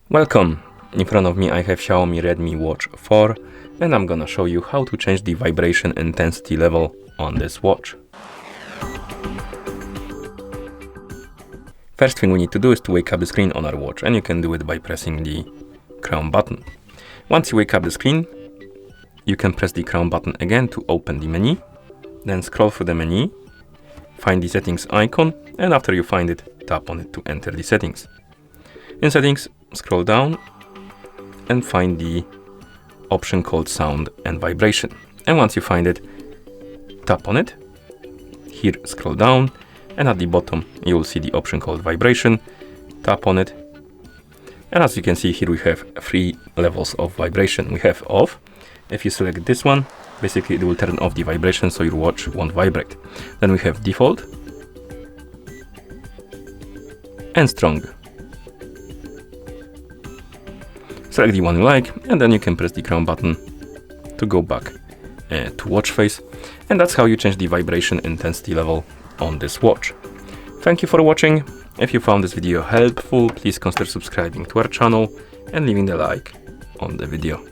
Welcome! In front of me I have Xiaomi Redmi Watch 4 and I'm gonna show you how to change the vibration intensity level on this watch. First thing we need to do is to wake up the screen on our watch, and you can do it by pressing the crown button. Once you wake up the screen, you can press the crown button again to open the menu, then scroll through the menu, find the settings icon, and after you find it, tap on it to enter the settings. In settings, scroll down and find the option called sound and vibration. And once you find it, tap on it. Here, scroll down, and at the bottom you will see the option called vibration. Tap on it, and as you can see here we have 3 levels of vibration. We have off. If you select this one, basically it will turn off the vibration so your watch won't vibrate. Then we have default and strong. Select the one you like, and then you can press the crown button to go back to watch face. And that's how you change the vibration intensity level on this watch. Thank you for watching. If you found this video helpful, please consider subscribing to our channel and leaving a like on the video.